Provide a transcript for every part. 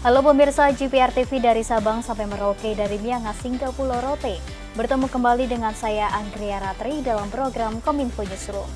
Halo pemirsa GPR TV dari Sabang sampai Merauke, dari Miangas hingga Pulau Rote. Bertemu kembali dengan saya Andrea Ratri dalam program Kominfo Newsroom.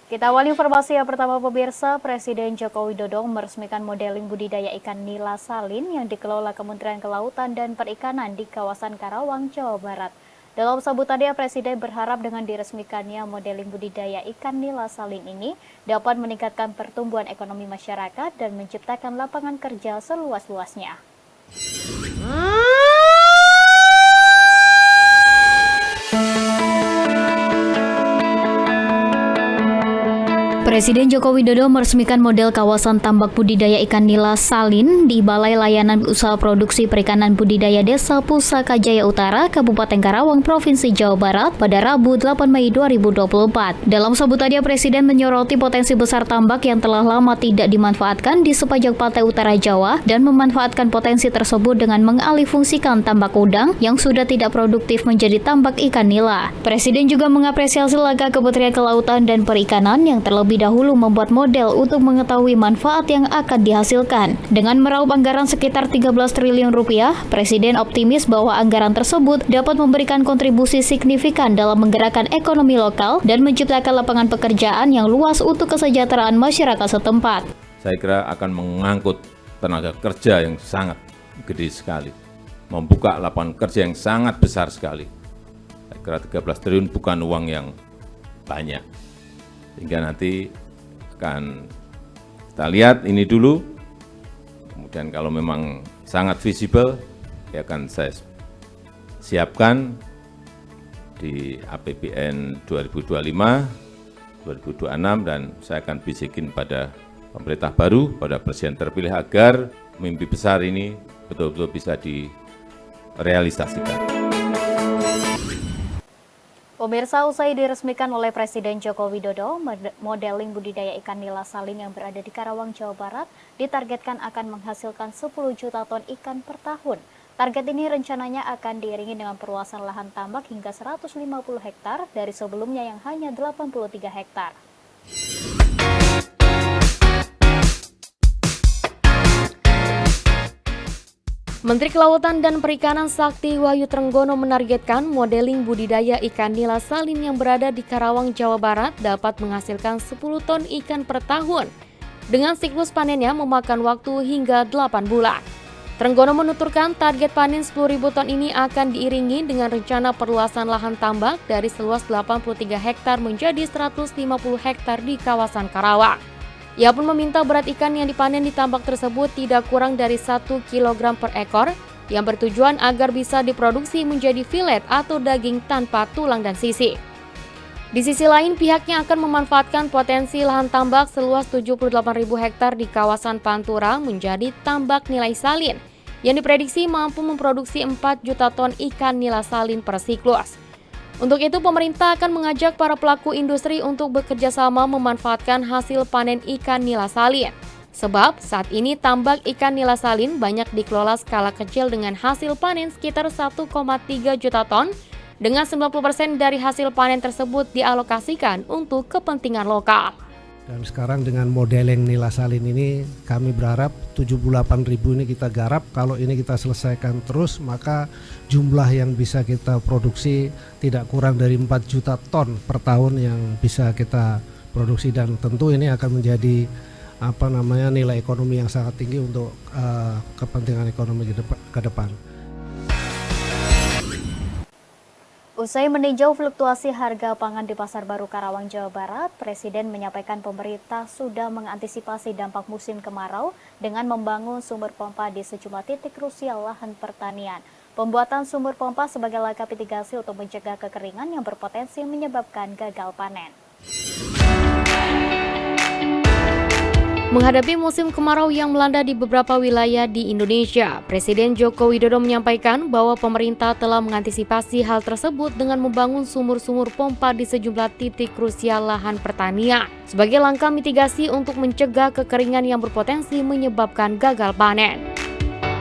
Kita awali informasi yang pertama pemirsa, Presiden Joko Widodo meresmikan modeling budidaya ikan nila salin yang dikelola Kementerian Kelautan dan Perikanan di kawasan Karawang, Jawa Barat. Dalam sambutannya, Presiden berharap dengan diresmikannya modeling budidaya ikan nila salin ini dapat meningkatkan pertumbuhan ekonomi masyarakat dan menciptakan lapangan kerja seluas-luasnya. Presiden Joko Widodo meresmikan model kawasan tambak budidaya ikan nila salin di Balai Layanan Usaha Produksi Perikanan Budidaya Desa Pusaka Jaya Utara, Kabupaten Karawang, Provinsi Jawa Barat pada Rabu 8 Mei 2024. Dalam sambutannya, Presiden menyoroti potensi besar tambak yang telah lama tidak dimanfaatkan di sepanjang pantai utara Jawa dan memanfaatkan potensi tersebut dengan mengalihfungsikan tambak udang yang sudah tidak produktif menjadi tambak ikan nila. Presiden juga mengapresiasi langkah Kementerian Kelautan dan Perikanan yang terlebih dahulu membuat model untuk mengetahui manfaat yang akan dihasilkan. Dengan meraup anggaran sekitar 13 triliun rupiah, Presiden optimis bahwa anggaran tersebut dapat memberikan kontribusi signifikan dalam menggerakkan ekonomi lokal dan menciptakan lapangan pekerjaan yang luas untuk kesejahteraan masyarakat setempat. Saya kira akan mengangkut tenaga kerja yang sangat gede sekali, membuka lapangan kerja yang sangat besar sekali. Saya kira 13 triliun bukan uang yang banyak. Hingga nanti akan kita lihat ini dulu, kemudian kalau memang sangat visible, ya akan saya siapkan di APBN 2025, 2026, dan saya akan bisikin pada pemerintah baru, pada presiden terpilih agar mimpi besar ini betul-betul bisa direalisasikan. Pemirsa, usai diresmikan oleh Presiden Joko Widodo, modeling budidaya ikan nila salin yang berada di Karawang, Jawa Barat ditargetkan akan menghasilkan 10 juta ton ikan per tahun. Target ini rencananya akan diiringi dengan perluasan lahan tambak hingga 150 hektar dari sebelumnya yang hanya 83 hektar. Menteri Kelautan dan Perikanan Sakti Wahyu Trenggono menargetkan modeling budidaya ikan nila salin yang berada di Karawang, Jawa Barat dapat menghasilkan 10 ton ikan per tahun. Dengan siklus panennya memakan waktu hingga 8 bulan. Trenggono menuturkan target panen 10.000 ton ini akan diiringi dengan rencana perluasan lahan tambak dari seluas 83 hektar menjadi 150 hektar di kawasan Karawang. Ia pun meminta berat ikan yang dipanen di tambak tersebut tidak kurang dari 1 kg per ekor yang bertujuan agar bisa diproduksi menjadi filet atau daging tanpa tulang dan sisi. Di sisi lain, pihaknya akan memanfaatkan potensi lahan tambak seluas 78.000 hektar di kawasan Pantura menjadi tambak nilai salin yang diprediksi mampu memproduksi 4 juta ton ikan nila salin per siklus. Untuk itu, pemerintah akan mengajak para pelaku industri untuk bekerja sama memanfaatkan hasil panen ikan nila salin. Sebab saat ini tambak ikan nila salin banyak dikelola skala kecil dengan hasil panen sekitar 1,3 juta ton, dengan 90% dari hasil panen tersebut dialokasikan untuk kepentingan lokal. Dan sekarang dengan modeling nila salin ini kami berharap 78.000 ini kita garap. Kalau ini kita selesaikan terus, maka jumlah yang bisa kita produksi tidak kurang dari 4 juta ton per tahun yang bisa kita produksi, dan tentu ini akan menjadi nilai ekonomi yang sangat tinggi untuk kepentingan ekonomi ke depan. Usai meninjau fluktuasi harga pangan di Pasar Baru Karawang, Jawa Barat, Presiden menyampaikan pemerintah sudah mengantisipasi dampak musim kemarau dengan membangun sumur pompa di sejumlah titik krusial lahan pertanian. Pembuatan sumur pompa sebagai langkah mitigasi untuk mencegah kekeringan yang berpotensi menyebabkan gagal panen. Menghadapi musim kemarau yang melanda di beberapa wilayah di Indonesia, Presiden Joko Widodo menyampaikan bahwa pemerintah telah mengantisipasi hal tersebut dengan membangun sumur-sumur pompa di sejumlah titik krusial lahan pertanian sebagai langkah mitigasi untuk mencegah kekeringan yang berpotensi menyebabkan gagal panen.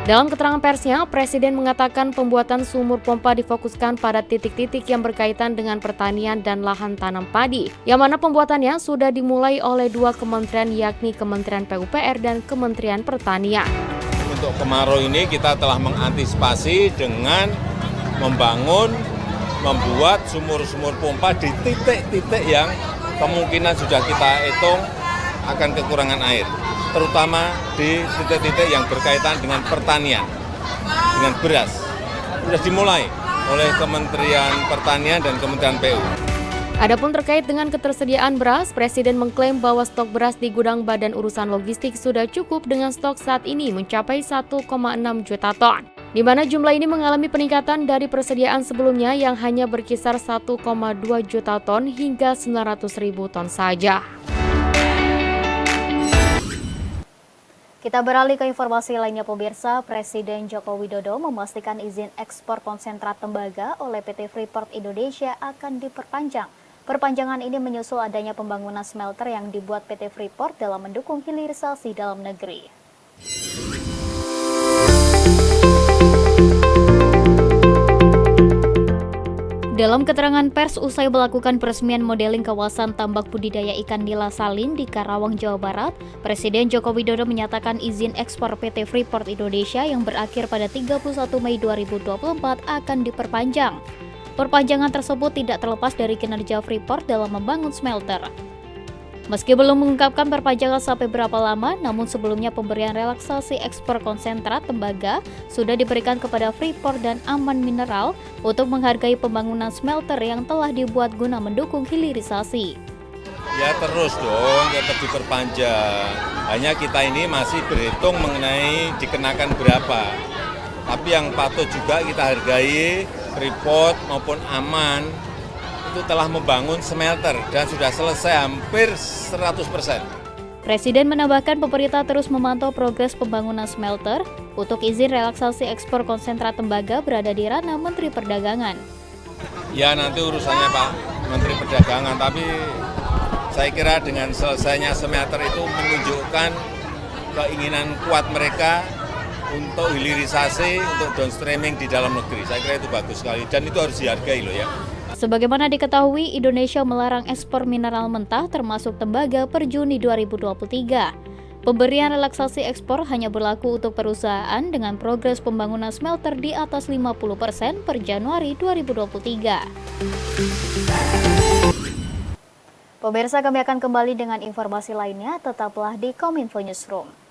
Dalam keterangan persnya, Presiden mengatakan pembuatan sumur pompa difokuskan pada titik-titik yang berkaitan dengan pertanian dan lahan tanam padi, yang mana pembuatannya sudah dimulai oleh dua kementerian yakni Kementerian PUPR dan Kementerian Pertanian. Untuk kemarau ini kita telah mengantisipasi dengan membuat sumur-sumur pompa di titik-titik yang kemungkinan sudah kita hitung akan kekurangan air, terutama di titik-titik yang berkaitan dengan pertanian, dengan beras. Sudah dimulai oleh Kementerian Pertanian dan Kementerian PU. Adapun terkait dengan ketersediaan beras, Presiden mengklaim bahwa stok beras di gudang Badan Urusan Logistik sudah cukup dengan stok saat ini mencapai 1,6 juta ton, di mana jumlah ini mengalami peningkatan dari persediaan sebelumnya yang hanya berkisar 1,2 juta ton hingga 900.000 ton saja. Kita beralih ke informasi lainnya pemirsa. Presiden Joko Widodo memastikan izin ekspor konsentrat tembaga oleh PT Freeport Indonesia akan diperpanjang. Perpanjangan ini menyusul adanya pembangunan smelter yang dibuat PT Freeport dalam mendukung hilirisasi dalam negeri. Dalam keterangan pers usai melakukan peresmian modeling kawasan tambak budidaya ikan nila salin di Karawang, Jawa Barat, Presiden Joko Widodo menyatakan izin ekspor PT Freeport Indonesia yang berakhir pada 31 Mei 2024 akan diperpanjang. Perpanjangan tersebut tidak terlepas dari kinerja Freeport dalam membangun smelter. Meski belum mengungkapkan perpanjangan sampai berapa lama, namun sebelumnya pemberian relaksasi ekspor konsentrat tembaga sudah diberikan kepada Freeport dan Aman Mineral untuk menghargai pembangunan smelter yang telah dibuat guna mendukung hilirisasi. Ya terus dong, tetap diperpanjang. Hanya kita ini masih berhitung mengenai dikenakan berapa. Tapi yang patut juga kita hargai, Freeport maupun Aman itu telah membangun smelter dan sudah selesai hampir 100%. Presiden menambahkan pemerintah terus memantau progres pembangunan smelter. Untuk izin relaksasi ekspor konsentrat tembaga berada di ranah Menteri Perdagangan. Ya nanti urusannya Pak Menteri Perdagangan, tapi saya kira dengan selesainya smelter itu menunjukkan keinginan kuat mereka untuk hilirisasi, untuk downstreaming di dalam negeri. Saya kira itu bagus sekali dan itu harus dihargai loh ya. Sebagaimana diketahui, Indonesia melarang ekspor mineral mentah termasuk tembaga per Juni 2023. Pemberian relaksasi ekspor hanya berlaku untuk perusahaan dengan progres pembangunan smelter di atas 50% per Januari 2023. Pemirsa, kami akan kembali dengan informasi lainnya, tetaplah di Kominfo Newsroom.